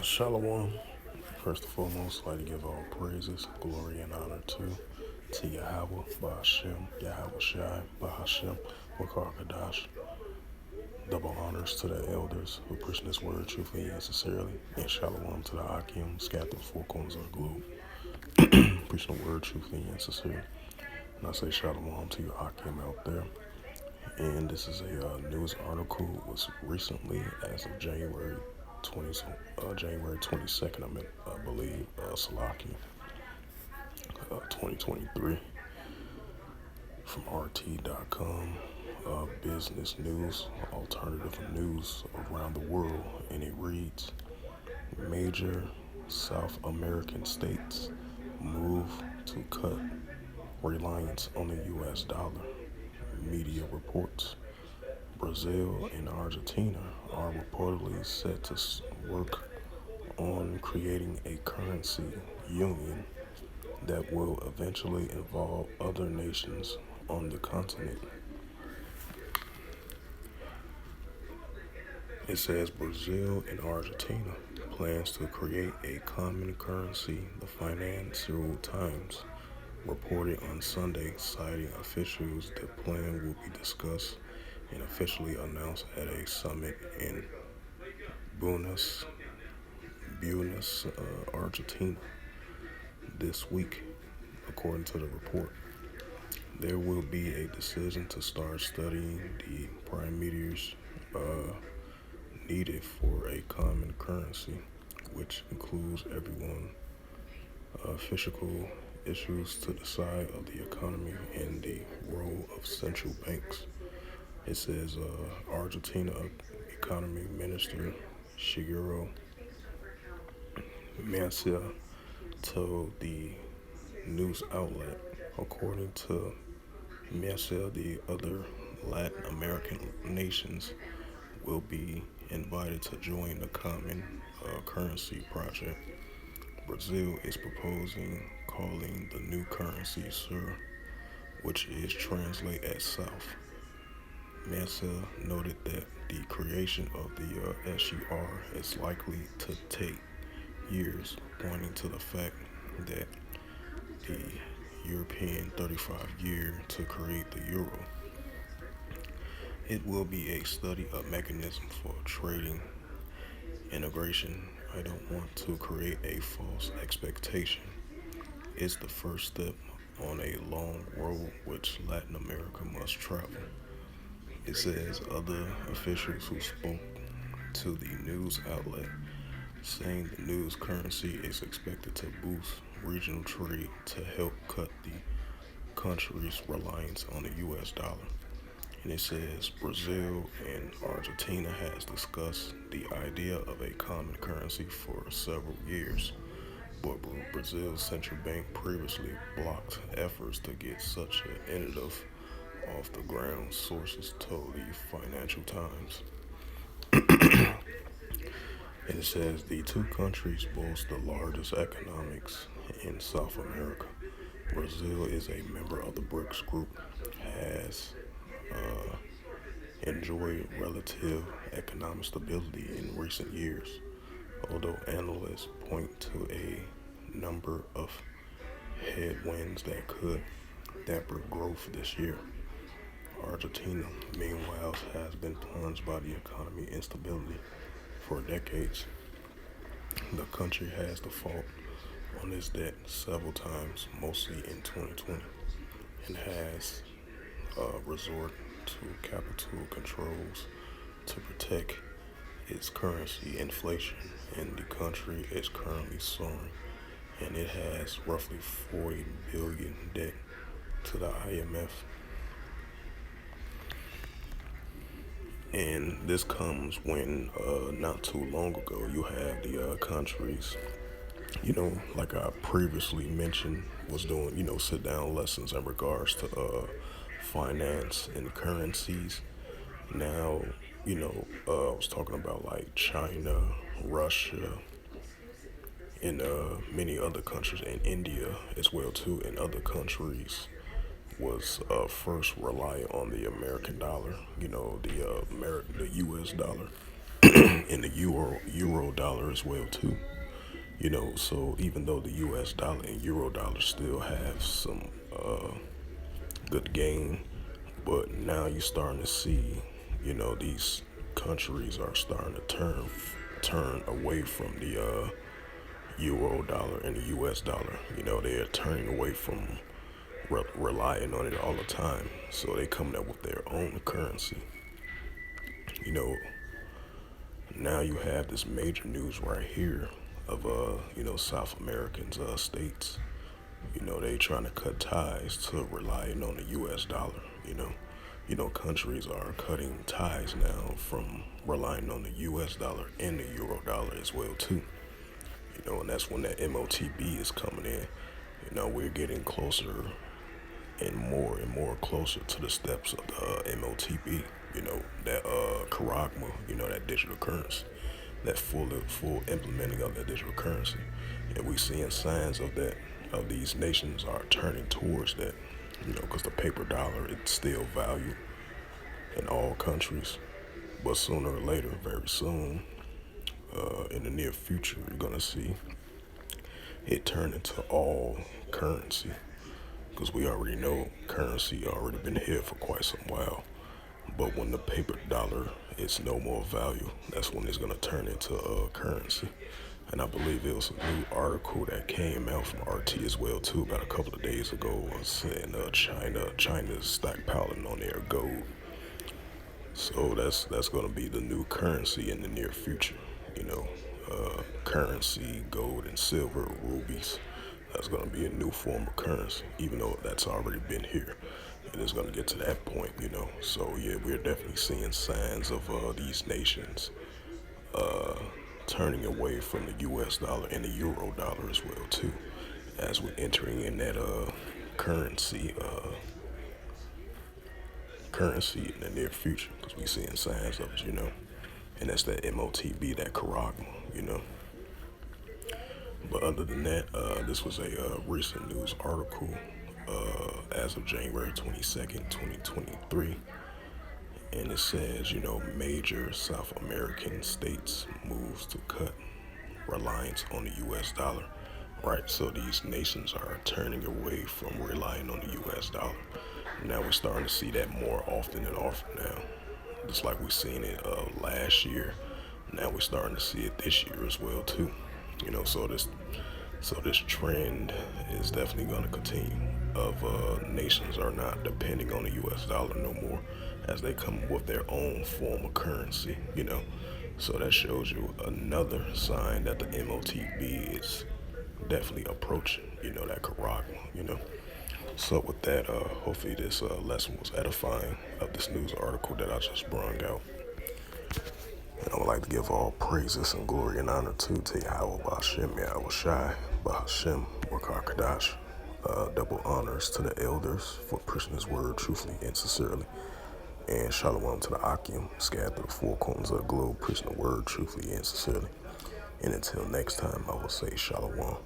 Shalom. First and foremost, I'd like to give all praises, glory, and honor to Yahweh, Bahashem, Yahweh Shai, Bahashem, Wakar Kadash. Double honors to the elders who preach this word truthfully and sincerely, and shalom to the Akim scattered the four corners of the globe, preaching the word truthfully and sincerely. And I say shalom to you Akim out there. And this is a news article was recently, as of January 22nd, I believe, Salaki, 2023, from RT.com, business news, alternative news around the world, and it reads, major South American states move to cut reliance on the U.S. dollar. Media reports. Brazil and Argentina are reportedly set to work on creating a currency union that will eventually involve other nations on the continent. It says Brazil and Argentina plans to create a common currency, the Financial Times reported on Sunday, citing officials. The plan will be discussed and officially announced at a summit in Buenos, Argentina this week, according to the report. There will be a decision to start studying the parameters needed for a common currency, which includes everyone fiscal issues to the side of the economy and the role of central banks. It says Argentina Economy Minister Shigeru Massa told the news outlet, according to Massa, the other Latin American nations will be invited to join the common currency project. Brazil is proposing calling the new currency Sur, which is translated as South. Massa noted that the creation of the SUR is likely to take years, pointing to the fact that the European 35-year to create the euro. It will be a study of mechanism for trading integration. I don't want to create a false expectation. It's the first step on a long road which Latin America must travel. It says other officials who spoke to the news outlet saying the news currency is expected to boost regional trade to help cut the country's reliance on the U.S. dollar. And it says Brazil and Argentina has discussed the idea of a common currency for several years, but Brazil's central bank previously blocked efforts to get such an initiative off the ground, sources told the Financial Times. And it says the two countries boast the largest economics in South America. Brazil is a member of the BRICS group, has enjoyed relative economic stability in recent years, although analysts point to a number of headwinds that could dampen growth this year. Argentina, meanwhile, has been plunged by the economic instability for decades. The country has defaulted on its debt several times, mostly in 2020, and has resorted to capital controls to protect its currency. Inflation in the country is currently soaring, and it has roughly $40 billion debt to the IMF. And this comes when not too long ago you had the countries, like I previously mentioned, was doing, sit down lessons in regards to finance and currencies. Now, I was talking about like China, Russia, and many other countries, and India as well too, and other countries was first rely on the American dollar, the U.S. dollar. and the euro dollar as well too. So even though the U.S. dollar and euro dollar still have some good gain, but now you're starting to see, these countries are starting to turn away from the euro dollar and the U.S. dollar. They're turning away from relying on it all the time. So they coming up with their own currency. You know, Now you have this major news right here of South Americans states. They trying to cut ties to relying on the U.S. dollar. Countries are cutting ties now from relying on the U.S. dollar and the euro dollar as well too. And that's when that MOTB is coming in. We're getting closer and more closer to the steps of the MOTB. That Karagma, that digital currency, that full implementing of that digital currency. And we seeing signs of that, of these nations are turning towards that, because the paper dollar, it's still valued in all countries. But sooner or later, very soon, in the near future, you're going to see it turn into all currency. Because we already know currency already been here for quite some while. But when the paper dollar is no more value, that's when it's going to turn into currency. And I believe it was a new article that came out from RT as well too about a couple of days ago, saying China's stockpiling on their gold. So that's going to be the new currency in the near future. Currency, gold and silver, rubies. That's going to be a new form of currency, even though that's already been here. And it's going to get to that point. So yeah, we're definitely seeing signs of these nations turning away from the U.S. dollar and the euro dollar as well too, as we're entering in that currency currency in the near future, because we're seeing signs of it. And that's that MOTB, that Karagma. But other than that, this was a recent news article as of January 22nd, 2023. And it says, major South American states moves to cut reliance on the U.S. dollar. Right, so these nations are turning away from relying on the U.S. dollar. Now we're starting to see that more often and often now. Just like we seen it last year. Now we're starting to see it this year as well too. So this trend is definitely going to continue. Of nations are not depending on the U.S. dollar no more, as they come up with their own form of currency. So that shows you another sign that the MOTB is definitely approaching. That Karagma. So with that, hopefully this lesson was edifying of this news article that I just brought out. And I would like to give all praises and glory and honor to Yahweh Ba'Shem, Yahweh Shai, Ba'Shem, Wakar double honors to the elders for preaching his word truthfully and sincerely. And shalom to the Akim, scattered through the four corners of the globe, preaching the word truthfully and sincerely. And until next time, I will say shalom.